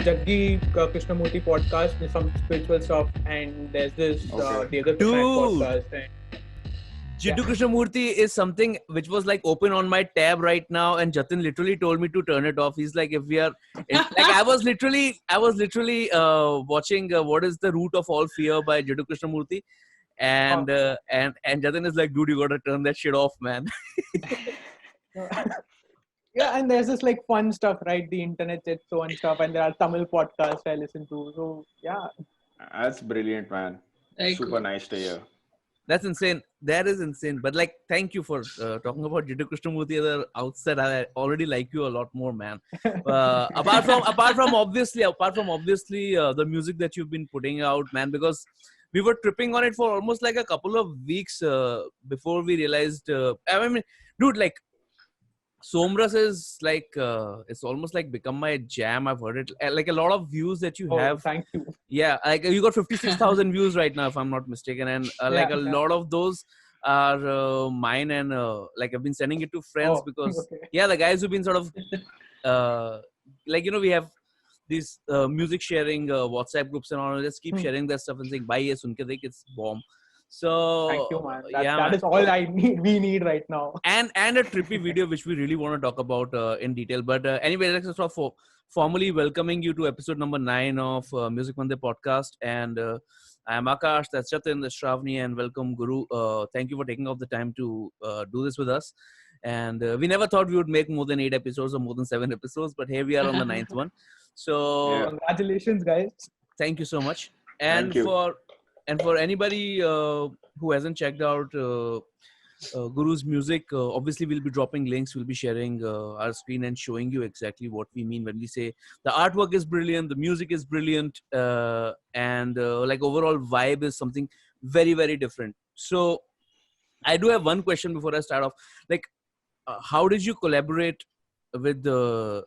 Jaggi Krishnamurti podcast with some spiritual stuff, and there's this the other Dude. podcast. And Jiddu Krishnamurti is something which was like open on my tab right now, and Jatin literally told me to turn it off. He's like, if we are like, I was literally watching What is the Root of All Fear by Jiddu Krishnamurti, and Jatin is like, dude, you gotta turn that shit off, man. yeah, and there's this like fun stuff, right? The internet its own stuff, and there are Tamil podcasts I listen to. So yeah, That's brilliant, man. Very Super cool. nice to hear. That's insane. That is insane. But like, thank you for talking about Jiddu Krishnamurti at the outset. I already like you a lot more, man. Apart from obviously the music that you've been putting out, man, because we were tripping on it for almost like a couple of weeks before we realized. I mean, dude, like Somras is like it's almost like become my jam. I've heard it like a lot of views that you have. Thank you. Yeah, like you got 56,000 views right now, if I'm not mistaken, and like a lot of those are mine, and like I've been sending it to friends because the guys who've been sort of like we have these music sharing WhatsApp groups and all. Just keep sharing that stuff and saying, "Bhai, ye sun ke dekh, it's bomb." So thank you, man. That is all we need right now. And a trippy video which we really want to talk about in detail. But anyway, let's start formally welcoming you to episode number 9 of Musicmandir Podcast. And I am Akash, that's Jatin, that's Shravani, and welcome Guru. Thank you for taking out the time to do this with us. And we never thought we would make more than 8 episodes or more than 7 episodes, but here we are on the 9th one. So congratulations, guys. Thank you so much. And for anybody who hasn't checked out Guru's music, obviously we'll be dropping links. We'll be sharing our screen and showing you exactly what we mean when we say the artwork is brilliant, the music is brilliant, and like overall vibe is something very, very different. So I do have one question before I start off. Like, how did you collaborate with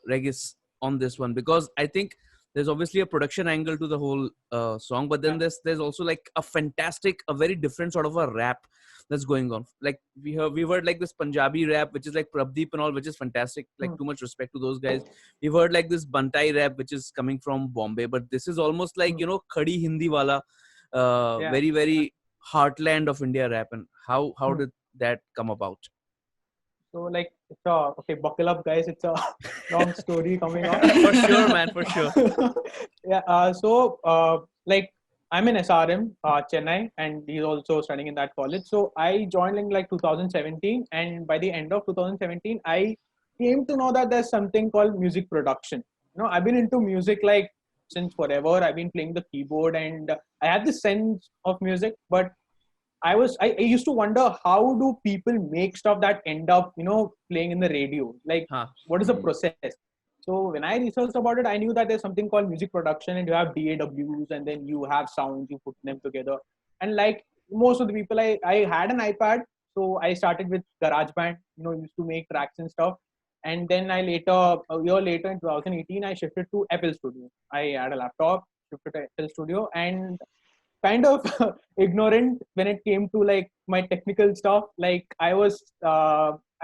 Regis on this one? Because I think there's obviously a production angle to the whole song, but then there's also like a very different sort of a rap that's going on. Like we heard like this Punjabi rap, which is like Prabdeep and all, which is fantastic. Like too much respect to those guys. We've heard like this Bantai rap, which is coming from Bombay, but this is almost like Khadi Hindi wala, very, very heartland of India rap. And how did that come about? So like, okay, buckle up, guys. It's a long story coming up. For sure, man. For sure. Like, I'm in SRM, Chennai, and he's also studying in that college. So I joined in like 2017, and by the end of 2017, I came to know that there's something called music production. I've been into music like since forever. I've been playing the keyboard, and I had this sense of music, but I used to wonder, how do people make stuff that end up, playing in the radio? Like, what is the process? So when I researched about it, I knew that there's something called music production, and you have DAWs, and then you have sounds, you put them together. And like most of the people, I had an iPad, so I started with GarageBand, used to make tracks and stuff. And then a year later in 2018, I shifted to FL Studio. I had a laptop, shifted to FL Studio, and kind of ignorant when it came to like my technical stuff. Like I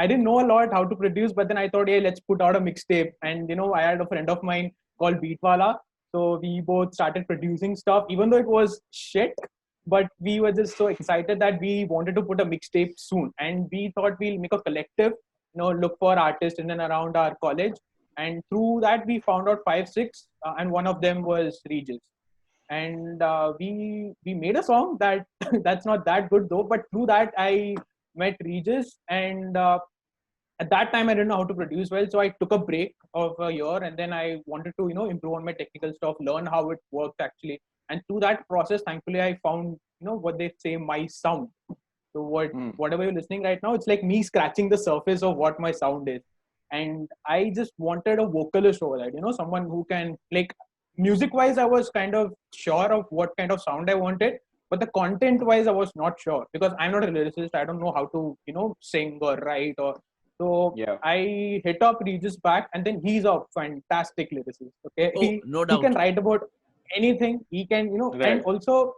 didn't know a lot how to produce, but then I thought, hey, let's put out a mixtape. And I had a friend of mine called Beatwala, so we both started producing stuff, even though it was shit, but we were just so excited that we wanted to put a mixtape soon, and we thought we'll make a collective, look for artists in and around our college. And through that we found out 5-6, and one of them was Regis. And we made a song that's not that good though, but through that I met Regis, and at that time I didn't know how to produce well, so I took a break of a year, and then I wanted to improve on my technical stuff, learn how it works actually. And through that process, thankfully, I found what they say, my sound. So whatever you're listening right now, it's like me scratching the surface of what my sound is. And I just wanted a vocalist over that, someone who can, like, music wise, I was kind of sure of what kind of sound I wanted, but the content wise, I was not sure, because I'm not a lyricist. I don't know how to, sing or write so I hit up Regis back, and then he's a fantastic lyricist. Okay. No doubt. He can write about anything. He can, and also,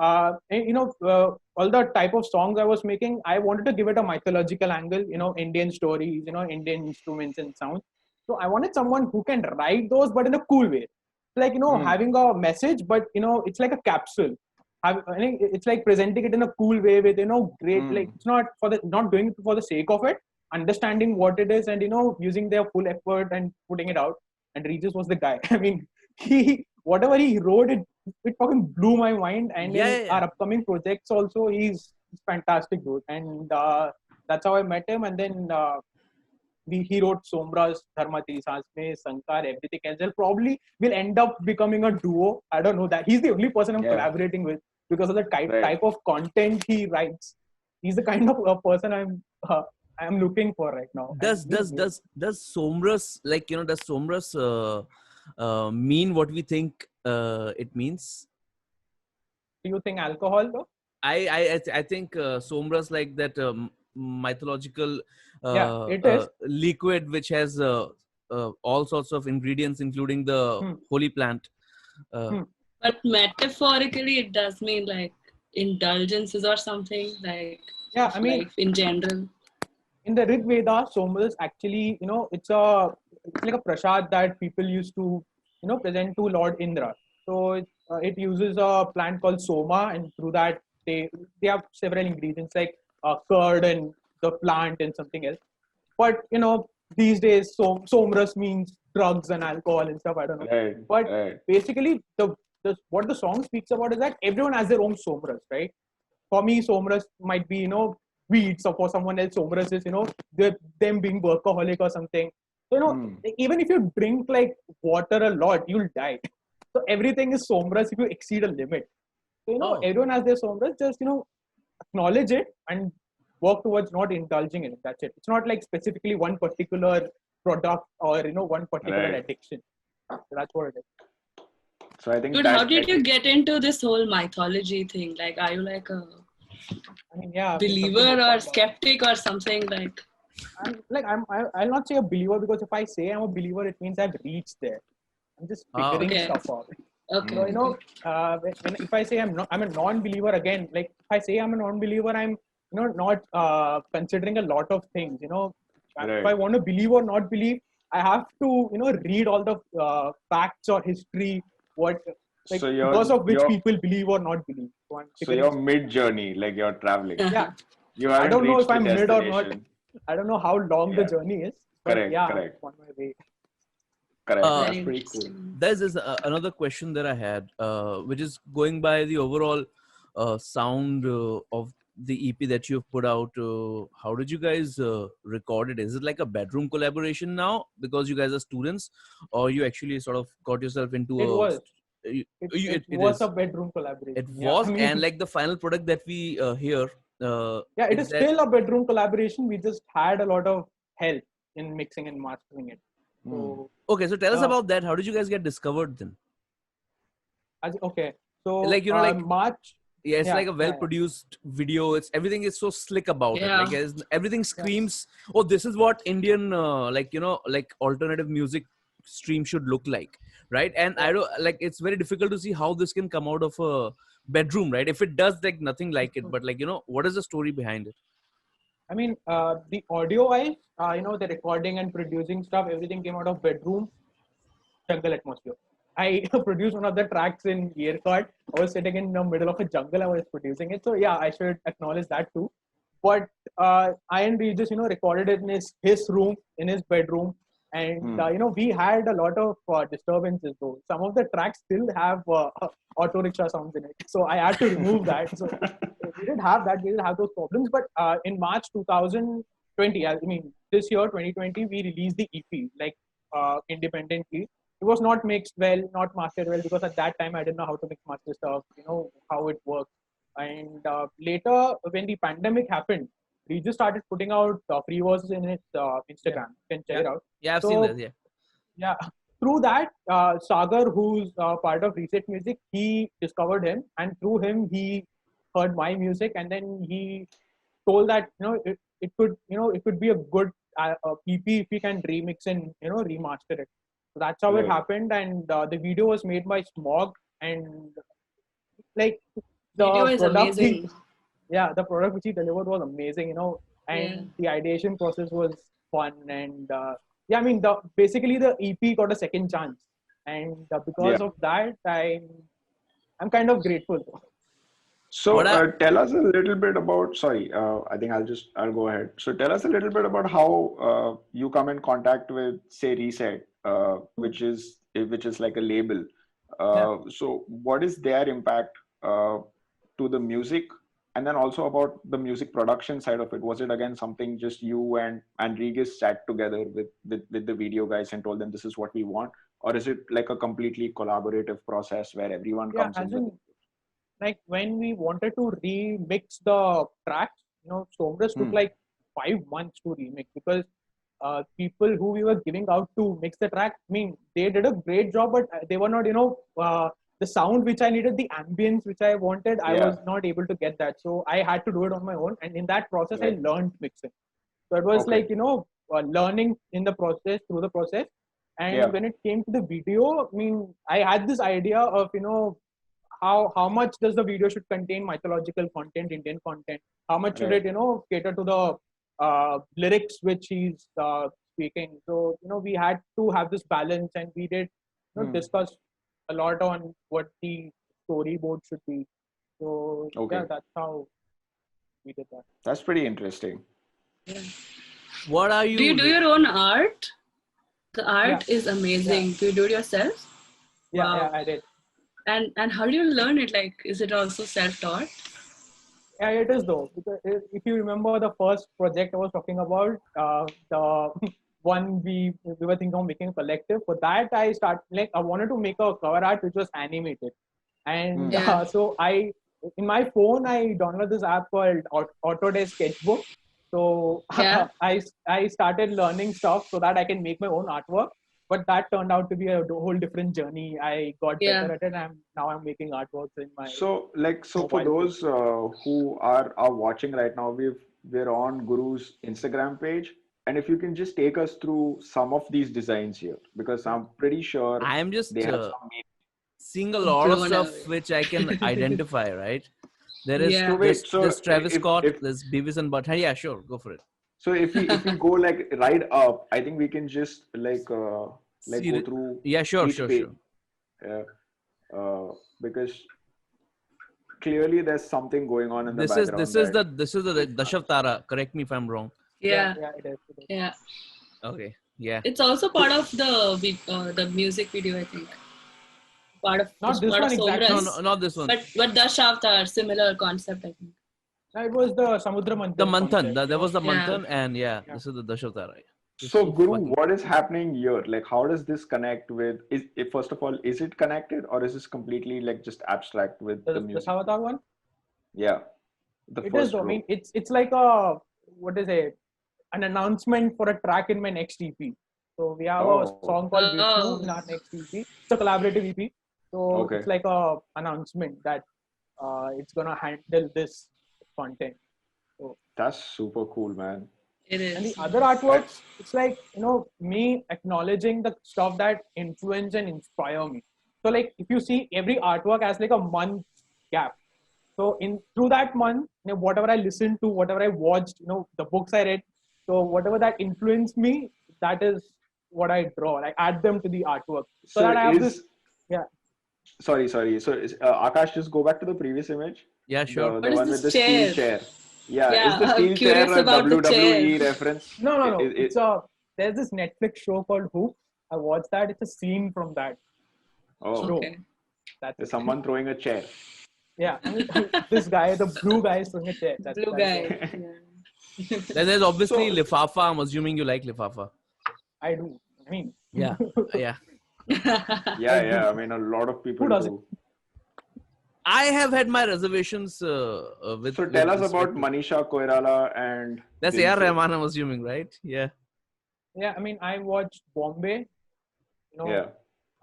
all the type of songs I was making, I wanted to give it a mythological angle, Indian stories, Indian instruments and sounds. So I wanted someone who can write those, but in a cool way. like, having a message, but, it's like a capsule. I think it's like presenting it in a cool way with, great, like, it's not doing it for the sake of it, understanding what it is and, using their full effort and putting it out. And Regis was the guy. I mean, whatever he wrote, it fucking blew my mind. And in our upcoming projects also, he's fantastic, dude. And that's how I met him. And then he wrote Somras, Dharmati, Sansme, Sankar, everything else. Probably will end up becoming a duo. I don't know that. He's the only person I'm collaborating with because of the type of content he writes. He's the kind of person I'm looking for right now. Does Somras, like, does Somras mean what we think it means? Do you think alcohol though? I think Somras, like that mythological it is. liquid which has all sorts of ingredients, including the holy plant. But metaphorically, it does mean like indulgences or something, like life in general. In the Rig Veda, Somras actually, it's like a prasad that people used to, present to Lord Indra. So it uses a plant called Soma, and through that they have several ingredients like curd and the plant and something else. But these days Somras means drugs and alcohol and stuff. I don't know. But basically, what the song speaks about is that everyone has their own Somras, right? For me, Somras might be weeds, or for someone else, Somras is them being workaholic or something. So even if you drink like water a lot, you'll die. So everything is Somras if you exceed a limit. So everyone has their Somras. Just acknowledge it and work towards not indulging in it. That's it. It's not like specifically one particular product or one particular addiction. So that's what it is. So I think. Dude, how did you get into this whole mythology thing? Like, are you like a believer or skeptic or something like? I'll not say a believer, because if I say I'm a believer, it means I've reached there. I'm just figuring stuff out. Okay. So if I say I'm a non-believer, again, like if I say I'm a non-believer, I'm not considering a lot of things. If I want to believe or not believe, I have to read all the facts or history, because of which people believe or not believe. So you're mid-journey, like you're traveling. Yeah. I don't know if I'm mid or not. I don't know how long the journey is. But correct. I'm on my way. Correct. That's pretty cool. There's another question that I had, which is going by the overall sound of the EP that you've put out. How did you guys record it? Is it like a bedroom collaboration now because you guys are students, or you actually sort of got yourself into It was a bedroom collaboration. It was, and like the final product that we hear. It is still a bedroom collaboration. We just had a lot of help in mixing and mastering it. So, okay, so tell us about that. How did you guys get discovered then? So like March. Yeah, it's like a well-produced video. Everything is so slick about it. Like everything screams, oh, this is what Indian like alternative music stream should look like, right? And I don't it's very difficult to see how this can come out of a bedroom, right? If it does, like nothing like it, but what is the story behind it? I mean, the audio-wise, the recording and producing stuff, everything came out of bedroom, jungle atmosphere. I produced one of the tracks in Yearcard. I was sitting in the middle of a jungle. I was producing it. So yeah, I should acknowledge that too. But I and Regis, recorded it in his room, in his bedroom. And, we had a lot of disturbances though. Some of the tracks still have auto rickshaw sounds in it. So I had to remove that. So we didn't have that. We didn't have those problems. But in March 2020, this year, 2020, we released the EP, independently. It was not mixed well, not mastered well, because at that time I didn't know how to mix master stuff, how it works. And later, when the pandemic happened, we just started putting out free verses in his Instagram. You can check it out. Yeah, I've seen that. Yeah. Through that, Sagar, who's part of Reset Music, he discovered him, and through him he heard my music, and then he told that it could be a good EP if we can remix and remaster it. So that's how it happened, and the video was made by Smog, and the video is amazing. The product which he delivered was amazing, and the ideation process was fun, and basically the EP got a second chance and because of that, I'm kind of grateful. So tell us a little bit about, sorry, I think I'll go ahead. So tell us a little bit about how you come in contact with, say, Reset, which is like a label. So what is their impact to the music, and then also about the music production side of it? Was it again something just you and Regis sat together with the video guys and told them this is what we want, or is it like a completely collaborative process where everyone comes in? Like when we wanted to remix the tracks, Somras took like 5 months to remix, because people who we were giving out to mix the track, I mean, they did a great job, but they were not, the sound which I needed, the ambience which I wanted, I was not able to get that. So I had to do it on my own. And in that process, I learned mixing. So it was like, learning in the process, through the process. And when it came to the video, I mean, I had this idea of, how much does the video should contain mythological content, Indian content? How much should it, cater to the lyrics which he's speaking? So, we had to have this balance, and we did discuss a lot on what the storyboard should be. So, that's how we did that. That's pretty interesting. Yeah. What are you? Do you do your own art? The art is amazing. Do you do it yourself? Yeah, I did. And how do you learn it? Like, is it also self-taught? Yeah, it is though. Because if you remember the first project I was talking about, the one we were thinking of making a collective. For that, I wanted to make a cover art which was animated, and so in my phone I downloaded this app called Autodesk Sketchbook. So I started learning stuff so that I can make my own artwork. But that turned out to be a whole different journey. I got better at it, and now I'm making artworks in my. So for those who are watching right now, we're on Guru's Instagram page, and if you can just take us through some of these designs here, because I'm pretty sure I'm just they have some seeing a lot of stuff which I can identify. Right? There is there's Travis Scott, there's Beavis and Butthead. Yeah, sure, go for it. So if we go like right up, I think we can just go through. Yeah, sure. Because clearly there's something going on in the background. This is the Dashavatara. Correct me if I'm wrong. Yeah, it is. Yeah. Okay. Yeah. It's also part of the music video, I think. Part of not this one exactly. No, not this one. But Dashavatara, similar concept, I think. It was the Samudra Manthan. The Manthan. There was the Manthan, and this is the Dashavatara. So Guru, what is happening here? Like, how does this connect with? First of all, is it connected, or is this completely like just abstract with the music? The Dashavatara one. Yeah. It is. I mean, it's like an announcement for a track in my next EP. So we have a song called Vishnu in our next EP. It's a collaborative EP. So it's like a announcement that it's gonna handle this content. So that's super cool, man. It is. And the other artworks, it's like, me acknowledging the stuff that influence and inspire me. So like, if you see, every artwork has like a month gap. So through that month, whatever I listened to, whatever I watched, the books I read, so whatever that influenced me, that is what I draw. I add them to the artwork. So that I have this. Yeah. Sorry. So Akash, just go back to the previous image. Yeah, sure. The one with the steel chair. Yeah, is the steel chair a WWE reference? No. There's this Netflix show called Hoop. I watched that. It's a scene from that. Oh, okay. There's someone throwing a chair. Yeah, this guy, the blue guy, is throwing a chair. Blue guy. Then there's obviously Lifafa. I'm assuming you like Lifafa. I do. I mean. Yeah. Yeah. I mean, a lot of people do. I have had my reservations with. So tell us about Manisha Koirala and. That's A.R. Rahman, I'm assuming, right? Yeah. Yeah, I mean, I watched Bombay. I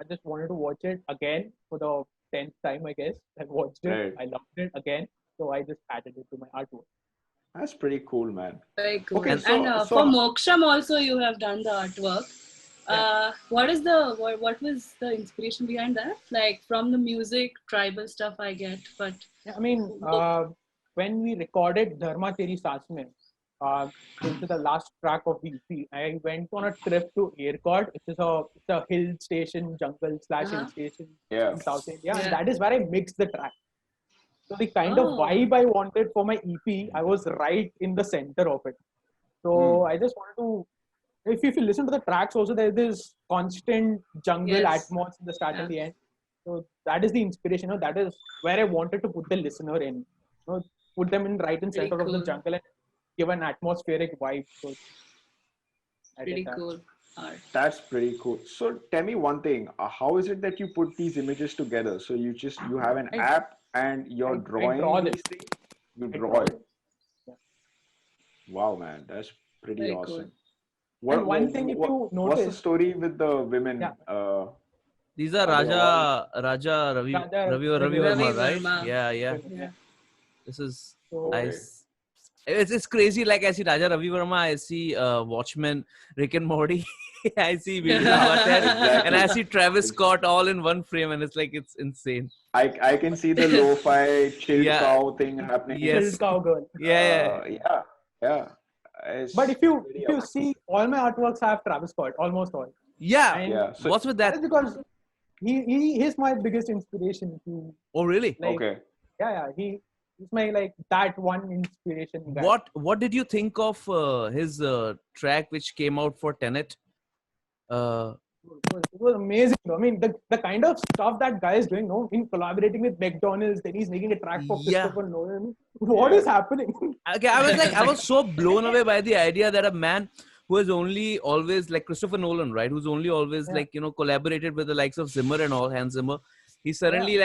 just wanted to watch it again for the 10th time, I guess. I watched it. Right. I loved it again. So I just added it to my artwork. That's pretty cool, man. Very cool. Okay, for Moksham also, you have done the artwork. What was the inspiration behind that? Like from the music, tribal stuff I get, but I mean, when we recorded Dharma Teri Saas Mein, came to the last track of the EP. I went on a trip to Aircord. It's a hill station, jungle / hill station in South India, and that is where I mixed the track. So the kind of vibe I wanted for my EP, I was right in the center of it. So I just wanted to. If you listen to the tracks, also there's this constant jungle atmosphere in the start and the end. So that is the inspiration. That is where I wanted to put the listener in. Put them in right in center of the jungle and give an atmospheric vibe. So pretty cool. That's pretty cool. So tell me one thing. How is it that you put these images together? So you have an app and you're drawing these things? You draw it. Yeah. Wow, man. That's pretty Very awesome. Cool. One thing, if you notice, what's the story with the women? Yeah. These are Ravi Verma, right? Yeah. This is nice. It's crazy. Like I see Raja Ravi Verma, I see Watchmen, Rick and Morty, I see Vijay and I see Travis Scott all in one frame, and it's insane. I can see the lo-fi chilled cow thing happening. Yes. Chilled cow girl. Yeah. But if you see, all my artworks have Travis Scott, almost all. So what's with that? That's because he's my biggest inspiration. Oh, really? Okay. Yeah. He's my that one inspiration guy. What did you think of his track which came out for Tenet? It was amazing. I mean, the kind of stuff that guy is doing, in collaborating with McDonald's, then he's making a track for Christopher Nolan. What is happening? Okay, I was so blown away by the idea that a man who has only always, like Christopher Nolan, right? Who's only always collaborated with the likes of Zimmer and all, Hans Zimmer. He's suddenly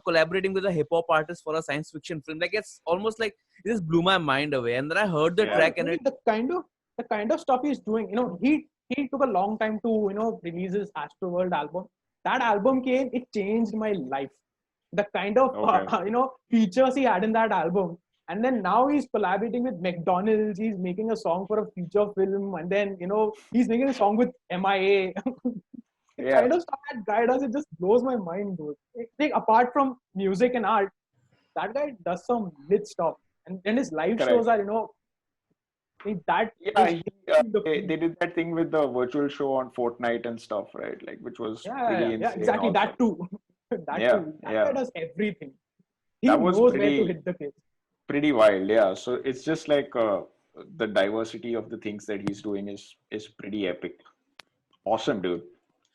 collaborating with a hip hop artist for a science fiction film. It's almost like it just blew my mind away. And then I heard the track and the kind of stuff he's doing. He took a long time to release his Astroworld album. That album came, it changed my life. The kind of features he had in that album. And then now he's collaborating with McDonald's. He's making a song for a feature film, and then he's making a song with MIA. The kind of stuff that guy does, it just blows my mind, dude. Apart from music and art, that guy does some lit stuff, and his live shows are they did that thing with the virtual show on Fortnite and stuff, right? Which was pretty insane. Yeah, exactly. Also. That too. That guy does everything. He knows where to hit the place. Pretty wild, yeah. So it's just the diversity of the things that he's doing is pretty epic. Awesome, dude.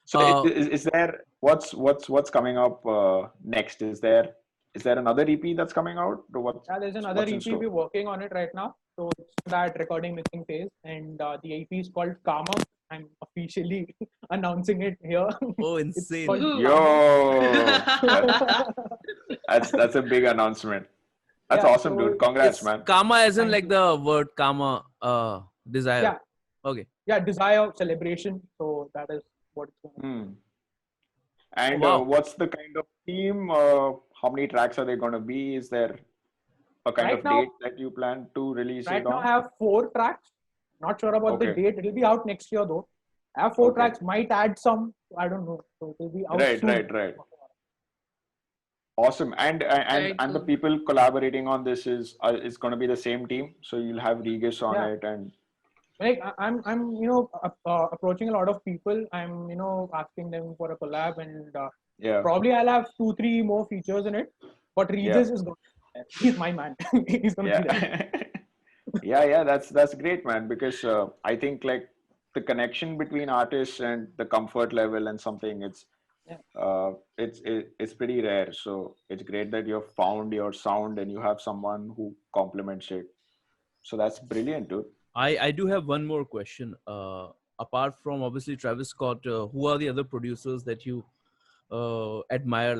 So is there what's coming up next? Is there another EP that's coming out? There's another EP. We're working on it right now. So it's that recording mixing phase, and the EP is called Karma. I'm officially announcing it here. Oh, insane! That's a big announcement. That's awesome, dude. Congrats, man. Karma isn't like the word karma, desire. Yeah. Okay. Yeah, desire, celebration. So that is what it's going to be. And what's the kind of theme? How many tracks are they going to be? Is there a kind of date that you plan to release it on? Right now I have 4 tracks. Not sure about the date. It will be out next year though. I have 4 tracks. Might add some. I don't know. So it will be out soon. Right. Awesome. And the people collaborating on this is going to be the same team. So you'll have Regis on it and. I'm approaching a lot of people. I'm asking them for a collab, and probably I'll have 2-3 more features in it. But Regis is going to be there. He's my man. He's going to be Yeah, there. that's great, man. Because I think the connection between artists and the comfort level and something, it's pretty rare. So it's great that you've found your sound and you have someone who complements it. So that's brilliant, dude. I do have one more question. Apart from obviously Travis Scott, who are the other producers that you admire?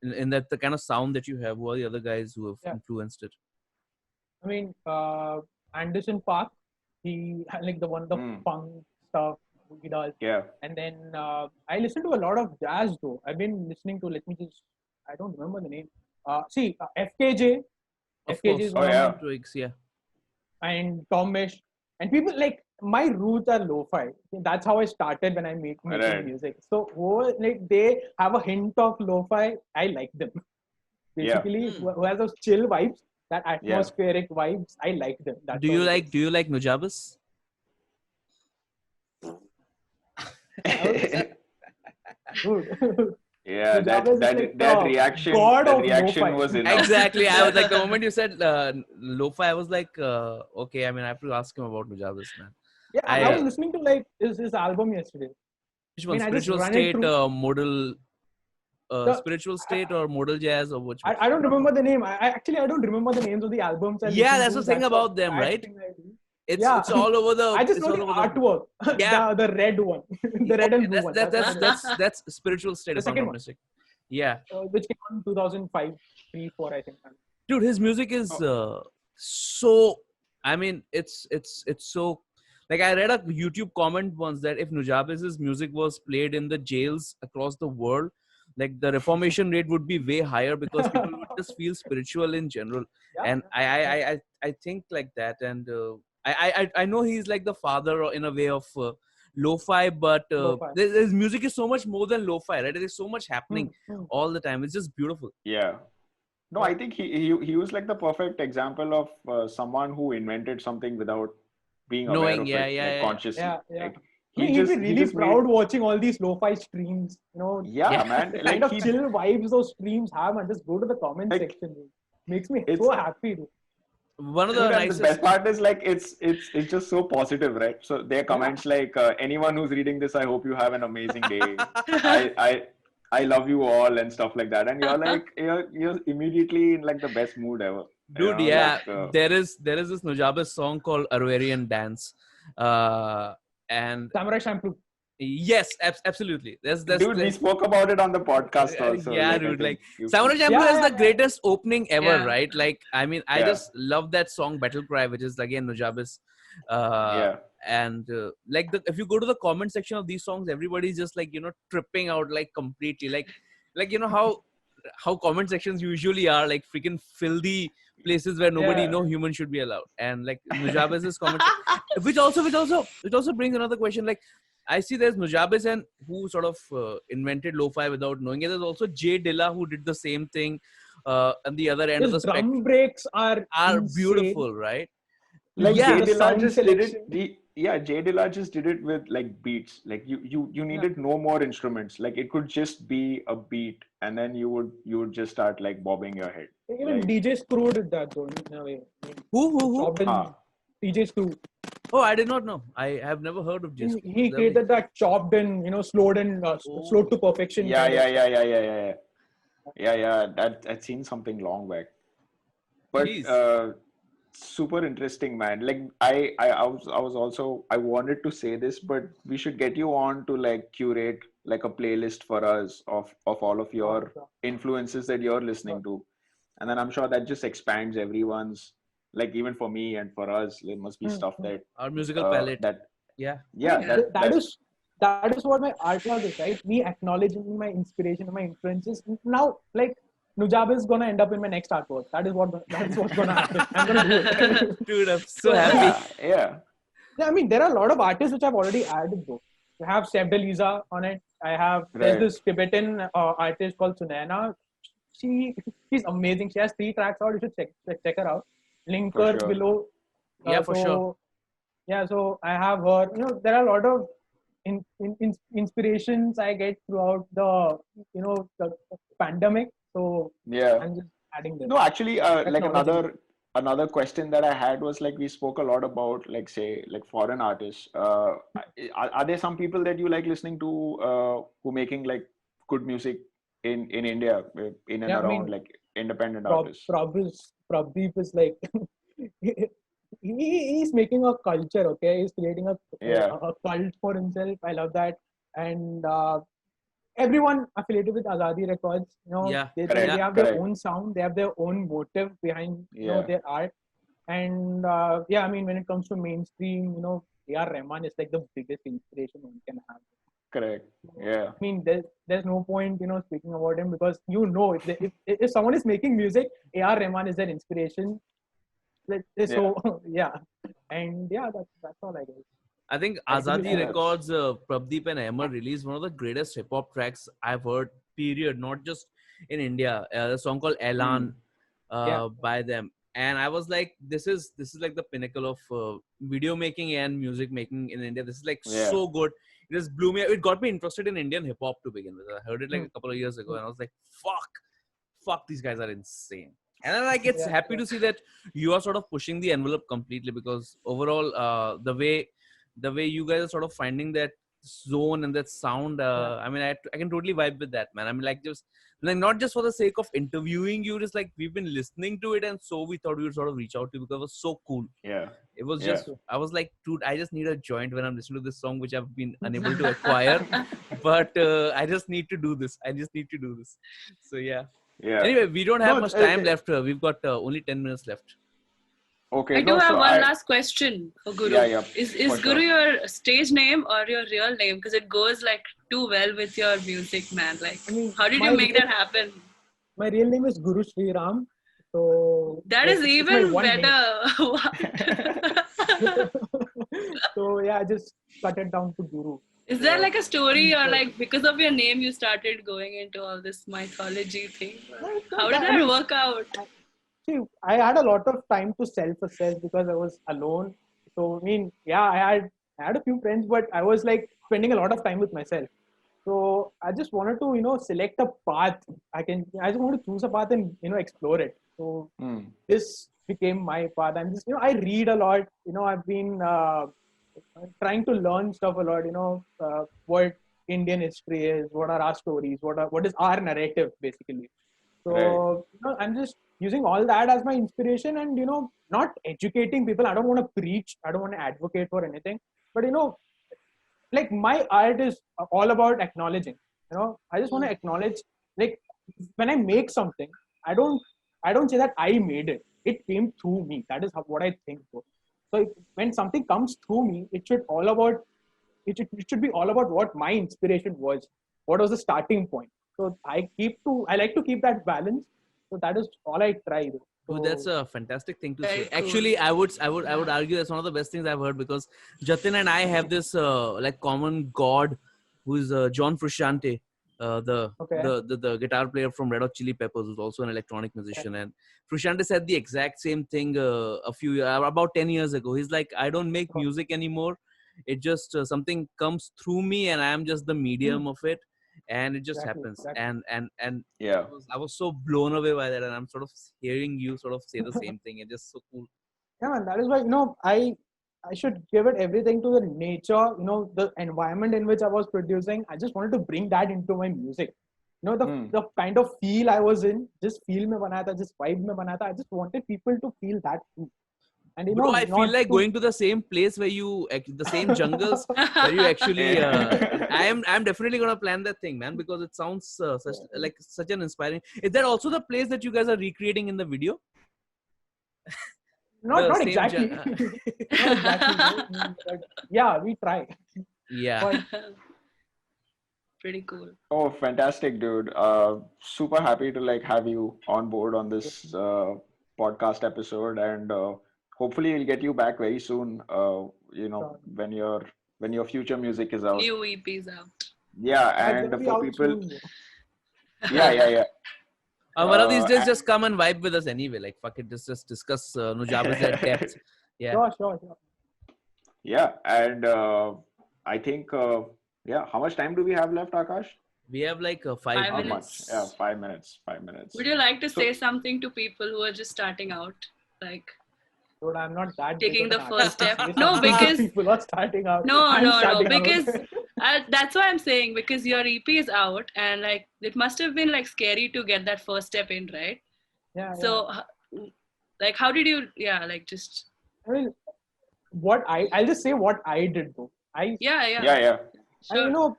In that the kind of sound that you have, who are the other guys who have influenced it? I mean, Anderson .Paak, he the punk stuff he does. Yeah. And then I listen to a lot of jazz though. I've been listening to, I don't remember the name. FKJ. FKJ is one of my and Tom Misch, and people my roots are lo-fi. That's how I started when I make music. So they have a hint of lo-fi. I like them. Basically, who has those chill vibes. that atmospheric vibes. I like them. That's Do you like Nujabes? Good. Yeah, Nujabes that reaction was enough. Exactly. I was like, the moment you said lo-fi, I was like, okay. I mean, I have to ask him about Nujabes, man. Yeah, I was listening to like his album yesterday. Which one? Spiritual State, modal. Spiritual State or modal jazz or which? I don't remember the name. I don't remember the names of the albums. That's the thing about them, right? It's all over the. I just know the artwork. Yeah, the red one, the red and blue one. That's Spiritual State. The second one. Yeah, which came out in 2005, 3, 4, I think. Dude, his music is so. I mean, it's so. Like I read a YouTube comment once that if Nujabes' music was played in the jails across the world, like the reformation rate would be way higher because people would just feel spiritual in general. And I think like that. And I know he's like the father in a way of lo-fi, but his music is so much more than lo-fi, right? There's so much happening all the time. It's just beautiful. Yeah. No, I think he was like the perfect example of someone who invented something without being aware of it, consciously. Like, he'd be really proud watching all these lo-fi streams, you know. Yeah, man. The kind of chill vibes those streams have, and just go to the comment section. Makes me so happy, dude. One of the nicest... the best part is like it's just so positive, right? So their comments like anyone who's reading this, I hope you have an amazing day. I love you all and stuff like that, and you're like you're immediately in like the best mood ever. Dude, there is this Nujabes song called Arvarian Dance, and Samurai Shampoo. Yes, absolutely. Dude, we spoke about it on the podcast also. Yeah, dude. Like Samurai Shampoo is the greatest opening ever, right? Like, I mean, I just love that song Battle Cry, which is again Nujabes. And like if you go to the comment section of these songs, everybody's just like tripping out like completely. Like how comment sections usually are, like freaking filthy places where nobody no human should be allowed. And like Nujabes' comment, which also brings another question. Like I see there's Nujabes and who sort of invented lo-fi without knowing it. There's also Jay Dilla who did the same thing. And the other end of the spectrum. Drum breaks are beautiful, right? Like Jay Dilla just did it. Jay Dilla just did it with like beats. Like you needed no more instruments. Like it could just be a beat, and then you would just start like bobbing your head. Even DJ Screw did that though in a way. Who? DJ Screw. Oh, I did not know. I have never heard of DJ Screw. He created that chopped and slowed to perfection. Yeah. I'd seen something long back. But super interesting, man. Like I wanted to say this, but we should get you on to like curate like a playlist for us of all of your influences that you're listening to, and then I'm sure that just expands everyone's, like even for me and for us, there must be stuff that our musical palette that is what my artwork is, right? Me acknowledging my inspiration and my influences. Now, like Nujabes is gonna end up in my next artwork. That is what's gonna happen. I'm gonna do it. Dude, I'm so happy. Yeah. I mean, there are a lot of artists which I've already added though. I have Seb Deliza on it. There's this Tibetan artist called Sunaina. She's amazing. She has 3 tracks out. You should check her out. Link her below. For sure. Yeah, so I have her. There are a lot of inspirations I get throughout the pandemic. So I'm just adding them. No, actually, like another question that I had was like, we spoke a lot about like say like foreign artists. Are there some people that you like listening to who making like good music in India, in and around like independent artists? Prabdeep is like he's making a culture. Okay, he's creating a cult for himself. I love that. And everyone affiliated with Azadi Records, they have their own sound, they have their own motive behind their art. And I mean, when it comes to mainstream, A.R. Rahman is like the biggest inspiration one can have. Correct. Yeah. I mean, there's no point, speaking about him, because if someone is making music, A.R. Rahman is their inspiration. So and that's all I guess. I think Azadi Records, Prabdeep and Ahmed released one of the greatest hip hop tracks I've heard, period. Not just in India. A song called Elan by them. And I was like, this is like the pinnacle of video making and music making in India. This is like so good. It just blew me. It got me interested in Indian hip hop to begin with. I heard it like a couple of years ago, and I was like, fuck, these guys are insane. And then like it's happy to see that you are sort of pushing the envelope completely, because overall, the way you guys are sort of finding that zone and that sound, I mean, I can totally vibe with that, man. I mean, like, just like, not just for the sake of interviewing you, just like we've been listening to it, and so we thought we would sort of reach out to you because it was so cool. It was just, I was like, dude, I just need a joint when I'm listening to this song, which I've been unable to acquire. But I just need to do this. So yeah. Anyway, we don't have much time left. We've got only 10 minutes left. Okay. I do have one last question for Guru. Is Guru your stage name or your real name? Because it goes like too well with your music, man. Like, I mean, how did you make that happen? My real name is Guru Sri Ram. So that is even better. So yeah, I just cut it down to Guru. Is there like a story, or like because of your name you started going into all this mythology thing? How did that work out? See, I had a lot of time to self-assess because I was alone. So I mean, I had a few friends, but I was like spending a lot of time with myself. So I just wanted to, select a path. I just want to choose a path and, explore it. So this became my path. I'm just, I read a lot. I've been trying to learn stuff a lot. What Indian history is, what are our stories, what is our narrative basically. So I'm just using all that as my inspiration, and not educating people. I don't want to preach. I don't want to advocate for anything. But like my art is all about acknowledging. I just want to acknowledge. Like when I make something, I don't say that I made it. It came through me. That is what I think. So when something comes through me, it should be all about what my inspiration was. What was the starting point? So I like to keep that balance. So that is all I try. So, that's a fantastic thing to say. Cool. Actually, I would argue that's one of the best things I've heard, because Jatin and I have this like common god, who is John Frusciante, the guitar player from Red Hot Chili Peppers, who's also an electronic musician. And Frusciante said the exact same thing about 10 years ago. He's like, I don't make music anymore. It just something comes through me, and I am just the medium of it. And it just happens. And I was so blown away by that, and I'm sort of hearing you sort of say the same thing. It's just so cool. Yeah, man, that is why I should give it everything to the nature, the environment in which I was producing. I just wanted to bring that into my music. The kind of feel I was in, just feel mein banaya tha, just vibe mein banaya tha. I just wanted people to feel that too. And bro, I feel like going to the same place where the same jungles where you actually. I'm definitely gonna plan that thing, man, because it sounds such an inspiring. Is that also the place that you guys are recreating in the video? Not exactly. Not exactly. But yeah, we try. Yeah. Pretty cool. Oh, fantastic, dude! Super happy to have you on board on this podcast episode, and hopefully we'll get you back very soon. When your future music is out. New EP's out. Yeah, and for people. Yeah. One of these days, just come and vibe with us anyway. Like, fuck it, just discuss Nujabes at depth. Yeah. Sure. Yeah, and I think, how much time do we have left, Akash? We have like 5 minutes. Yeah, 5 minutes. 5 minutes. Would you like to say something to people who are just starting out? Like, dude, I'm not that taking the first step. No, because people are starting out. No, because that's why I'm saying, because your EP is out, and like it must have been like scary to get that first step in, right? Yeah. So, like, how did you? Just. I mean, I'll just say what I did though. Yeah. And,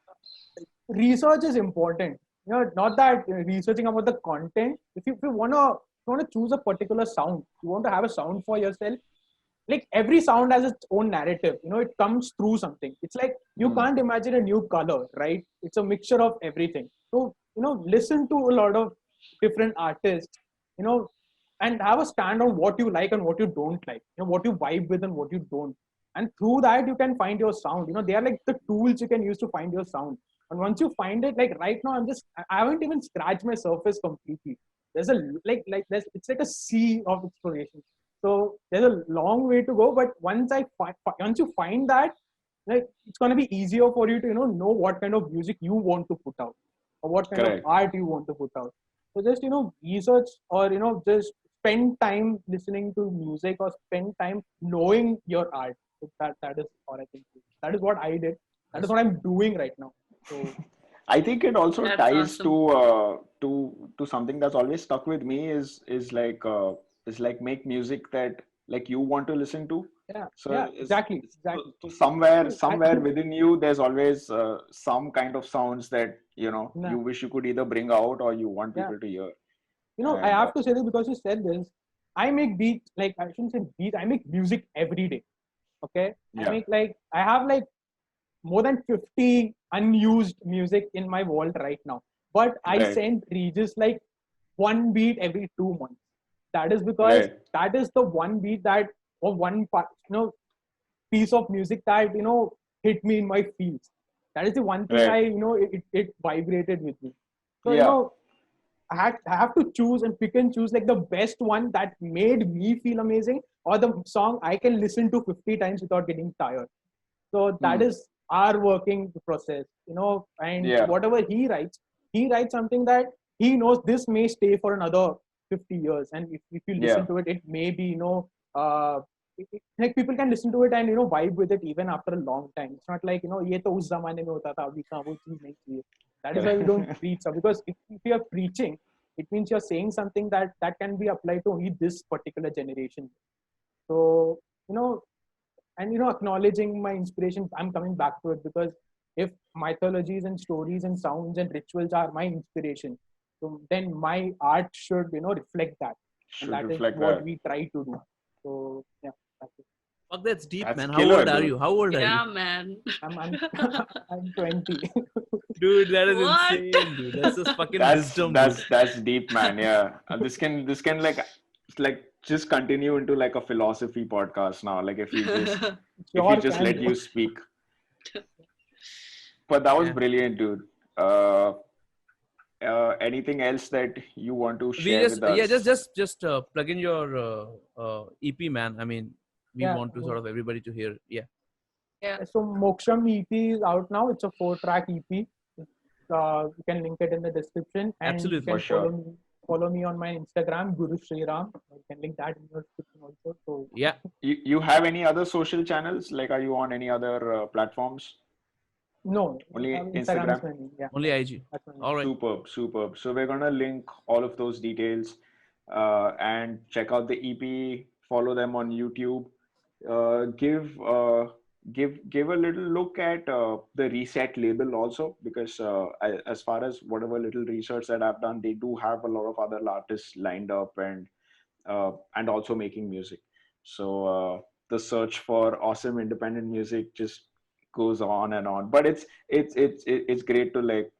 research is important. Not that researching about the content. If you want to choose a particular sound, you want to have a sound for yourself. Like every sound has its own narrative. It comes through something. It's like you can't imagine a new color, right? It's a mixture of everything. So listen to a lot of different artists. And have a stand on what you like and what you don't like. What you vibe with and what you don't. And through that you can find your sound. They are like the tools you can use to find your sound. And once you find it, like right now I haven't even scratched my surface completely. there's it's like a sea of exploration. So there's a long way to go, but once you find that, like, it's going to be easier for you to know what kind of music you want to put out, or what kind of art you want to put out. So just research, or just spend time listening to music, or spend time knowing your art. So that is what I think. That is what I did. That is what I'm doing right now. So I think it also That's ties awesome. to something that's always stuck with me is like make music that like you want to listen to. yeah, So yeah, exactly. so somewhere I within you, there's always some kind of sounds that nah, you wish you could either bring out or you want yeah. people to hear. I And have to say this because you said this. I make beats, like, I shouldn't say beats. I make music every day. Okay, yeah, I have like more than 50 unused music in my vault right now. But I right, send Regis like one beat every 2 months. That is because right, that is the one beat that, or one part, piece of music that hit me in my feels. That is the one thing right, it vibrated with me. So yeah, I have to choose and pick and choose like the best one that made me feel amazing, or the song I can listen to 50 times without getting tired. So that hmm, is our working process, and yeah, whatever he writes something that he knows this may stay for another 50 years. And if you yeah, listen to it, it may be, like, people can listen to it and, vibe with it even after a long time. It's not like, ye to us zamane mein hota tha, abhi kahan, wo cheez nahi chahiye. That is why we don't correct. preach. Because if you are preaching, it means you're saying something that can be applied to only this particular generation. So, and acknowledging my inspiration, I'm coming back to it, because if mythologies and stories and sounds and rituals are my inspiration, so then my art should reflect that, and Should that is reflect what that. we try to do. So yeah, that's it. Fuck, that's deep, That's man. How killer, old are dude. you? How old are you? Yeah, man. I'm I'm 20. Dude, that is What? insane, dude. That's just fucking That's wisdom, dude. that's deep, man. Yeah, this can like just continue into like a philosophy podcast now. Like if we Sure just can, let bro. you speak. But that was Yeah. brilliant, dude. Uh, Anything else that you want to We share just with yeah, us? just plug in your EP, man. I mean, we Yeah. want to sort of everybody to hear. Yeah. Yeah. So Moksham EP is out now. It's a 4-track EP. You can link it in the description, and you Absolutely. For can sure. follow me on my Instagram, Guru Sriram. You can link that in your description also. So Yeah. You have any other social channels? Like, are you on any other platforms? no, Only Instagram is Instagram? my name. Yeah, Only IG. that's my name. All right. Superb, superb. So we're gonna link all of those details and check out the EP. Follow them on YouTube. Give give a little look at the Reset label also, because as far as whatever little research that I've done, they do have a lot of other artists lined up and also making music. So the search for awesome independent music just goes on and on. But it's great to like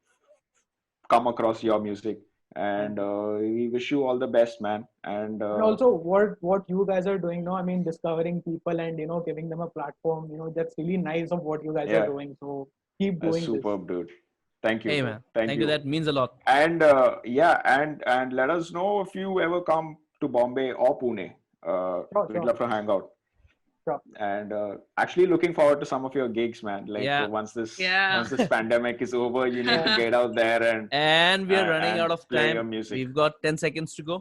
come across your music, Thank and you. we wish you all the best, man. And And also, what you guys are doing now, I mean, discovering people and giving them a platform. That's really nice of what you guys are yeah, doing. So keep that's doing this. superb, dude. Thank you, Hey, bro. man. Thank Thank you. you. That means a lot. And yeah, and let us know if you ever come to Bombay or Pune. Sure, We'd sure, love to hang out. sure. And actually looking forward to some of your gigs, man. Like Yeah. Yeah. once this pandemic is over, you need to Yeah. get out there And we are running and out of play your time. music. We've got 10 seconds to go.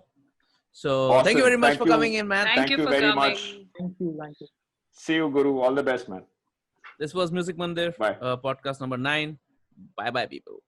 So thank you Awesome. very much for coming in, man. Thank Thank you you for very much. coming. Thank you. Thank you. See you, Guru. All the best, man. This was Music Mandir, Bye. podcast number 9. Bye bye, people.